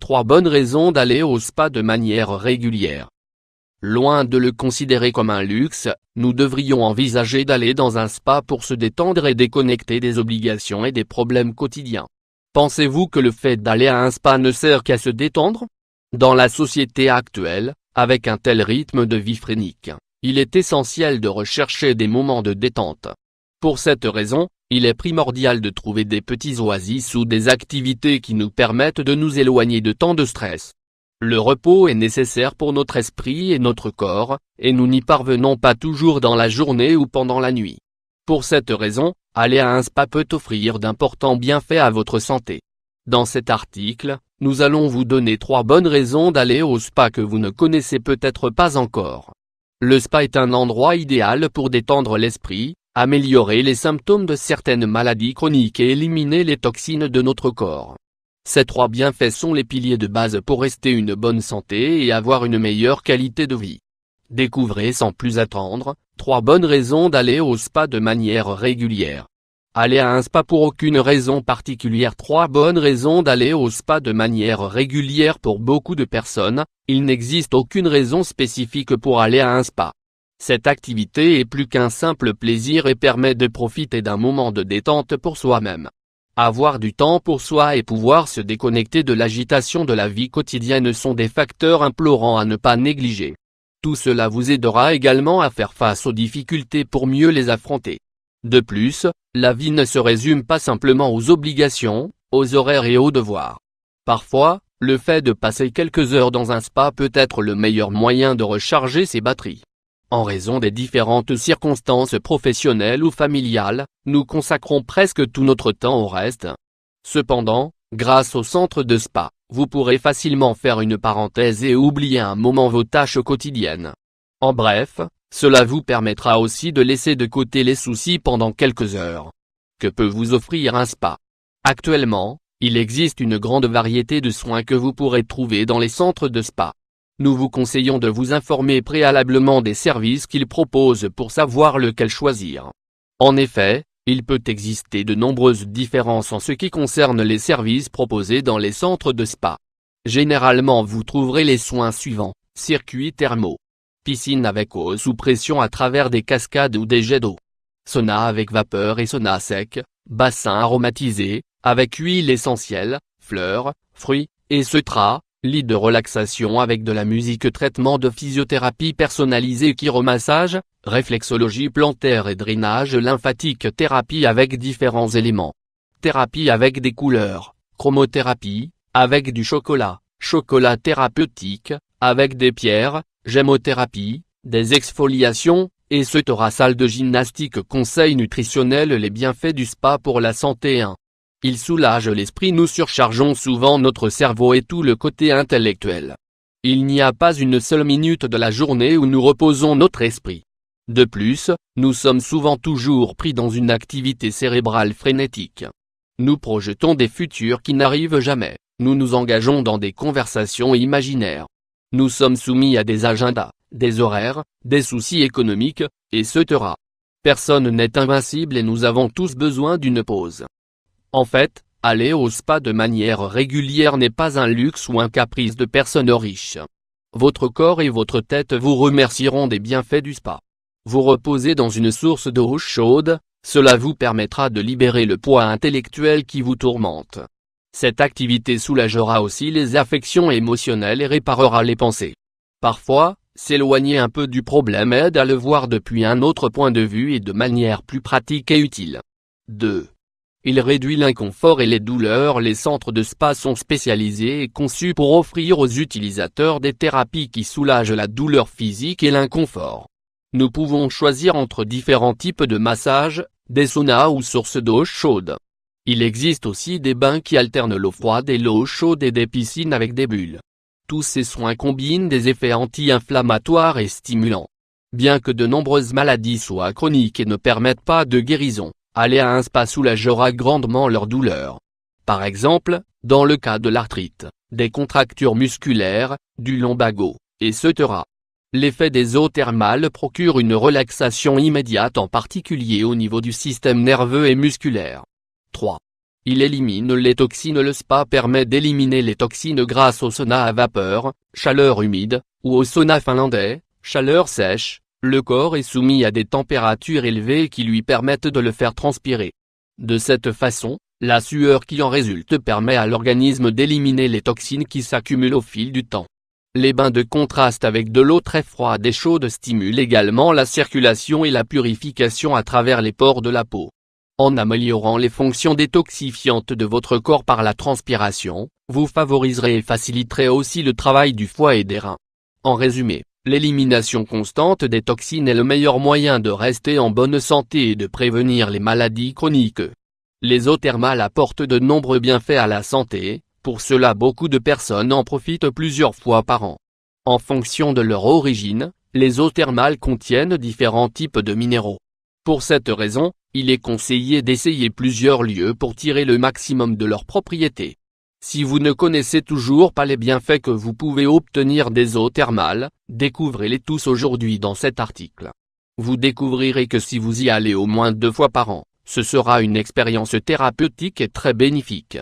3 bonnes raisons d'aller au spa de manière régulière. Loin de le considérer comme un luxe, nous devrions envisager d'aller dans un spa pour se détendre et déconnecter des obligations et des problèmes quotidiens. Pensez-vous que le fait d'aller à un spa ne sert qu'à se détendre? Dans la société actuelle, avec un tel rythme de vie frénétique, il est essentiel de rechercher des moments de détente. Pour cette raison, il est primordial de trouver des petits oasis ou des activités qui nous permettent de nous éloigner de tant de stress. Le repos est nécessaire pour notre esprit et notre corps, et nous n'y parvenons pas toujours dans la journée ou pendant la nuit. Pour cette raison, aller à un spa peut offrir d'importants bienfaits à votre santé. Dans cet article, nous allons vous donner 3 bonnes raisons d'aller au spa que vous ne connaissez peut-être pas encore. Le spa est un endroit idéal pour détendre l'esprit, améliorer les symptômes de certaines maladies chroniques et éliminer les toxines de notre corps. Ces 3 bienfaits sont les piliers de base pour rester une bonne santé et avoir une meilleure qualité de vie. Découvrez sans plus attendre, 3 bonnes raisons d'aller au spa de manière régulière. Aller à un spa pour aucune raison particulière. 3 bonnes raisons d'aller au spa de manière régulière. Pour beaucoup de personnes, il n'existe aucune raison spécifique pour aller à un spa. Cette activité est plus qu'un simple plaisir et permet de profiter d'un moment de détente pour soi-même. Avoir du temps pour soi et pouvoir se déconnecter de l'agitation de la vie quotidienne sont des facteurs implorants à ne pas négliger. Tout cela vous aidera également à faire face aux difficultés pour mieux les affronter. De plus, la vie ne se résume pas simplement aux obligations, aux horaires et aux devoirs. Parfois, le fait de passer quelques heures dans un spa peut être le meilleur moyen de recharger ses batteries. En raison des différentes circonstances professionnelles ou familiales, nous consacrons presque tout notre temps au reste. Cependant, grâce au centre de spa, vous pourrez facilement faire une parenthèse et oublier un moment vos tâches quotidiennes. En bref, cela vous permettra aussi de laisser de côté les soucis pendant quelques heures. Que peut vous offrir un spa? Actuellement, il existe une grande variété de soins que vous pourrez trouver dans les centres de spa. Nous vous conseillons de vous informer préalablement des services qu'ils proposent pour savoir lequel choisir. En effet, il peut exister de nombreuses différences en ce qui concerne les services proposés dans les centres de spa. Généralement vous trouverez les soins suivants: circuits thermaux, piscine avec eau sous pression à travers des cascades ou des jets d'eau, sauna avec vapeur et sauna sec, bassin aromatisé, avec huile essentielle, fleurs, fruits, etc., lit de relaxation avec de la musique, traitement de physiothérapie personnalisée, chiromassage, réflexologie plantaire et drainage lymphatique, thérapie avec différents éléments, thérapie avec des couleurs, chromothérapie, avec du chocolat, chocolat thérapeutique, avec des pierres, gémothérapie, des exfoliations, etc. Salle de gymnastique. Conseils nutritionnels. Les bienfaits du spa pour la santé. 1. Il soulage l'esprit. Nous surchargeons souvent notre cerveau et tout le côté intellectuel. Il n'y a pas une seule minute de la journée où nous reposons notre esprit. De plus, nous sommes souvent toujours pris dans une activité cérébrale frénétique. Nous projetons des futurs qui n'arrivent jamais, nous nous engageons dans des conversations imaginaires. Nous sommes soumis à des agendas, des horaires, des soucis économiques, etc. Personne n'est invincible et nous avons tous besoin d'une pause. En fait, aller au spa de manière régulière n'est pas un luxe ou un caprice de personnes riches. Votre corps et votre tête vous remercieront des bienfaits du spa. Vous reposez dans une source d'eau chaude, cela vous permettra de libérer le poids intellectuel qui vous tourmente. Cette activité soulagera aussi les affections émotionnelles et réparera les pensées. Parfois, s'éloigner un peu du problème aide à le voir depuis un autre point de vue et de manière plus pratique et utile. 2. Il réduit l'inconfort et les douleurs. Les centres de spa sont spécialisés et conçus pour offrir aux utilisateurs des thérapies qui soulagent la douleur physique et l'inconfort. Nous pouvons choisir entre différents types de massages, des saunas ou sources d'eau chaude. Il existe aussi des bains qui alternent l'eau froide et l'eau chaude et des piscines avec des bulles. Tous ces soins combinent des effets anti-inflammatoires et stimulants. Bien que de nombreuses maladies soient chroniques et ne permettent pas de guérison, aller à un spa soulagera grandement leur douleur. Par exemple, dans le cas de l'arthrite, des contractures musculaires, du lumbago, etc. L'effet des eaux thermales procure une relaxation immédiate, en particulier au niveau du système nerveux et musculaire. 3. Il élimine les toxines. Le spa permet d'éliminer les toxines grâce au sauna à vapeur, chaleur humide, ou au sauna finlandais, chaleur sèche. Le corps est soumis à des températures élevées qui lui permettent de le faire transpirer. De cette façon, la sueur qui en résulte permet à l'organisme d'éliminer les toxines qui s'accumulent au fil du temps. Les bains de contraste avec de l'eau très froide et chaude stimulent également la circulation et la purification à travers les pores de la peau. En améliorant les fonctions détoxifiantes de votre corps par la transpiration, vous favoriserez et faciliterez aussi le travail du foie et des reins. En résumé, l'élimination constante des toxines est le meilleur moyen de rester en bonne santé et de prévenir les maladies chroniques. Les eaux thermales apportent de nombreux bienfaits à la santé, pour cela beaucoup de personnes en profitent plusieurs fois par an. En fonction de leur origine, les eaux thermales contiennent différents types de minéraux. Pour cette raison, il est conseillé d'essayer plusieurs lieux pour tirer le maximum de leurs propriétés. Si vous ne connaissez toujours pas les bienfaits que vous pouvez obtenir des eaux thermales, découvrez-les tous aujourd'hui dans cet article. Vous découvrirez que si vous y allez au moins 2 fois par an, ce sera une expérience thérapeutique et très bénéfique.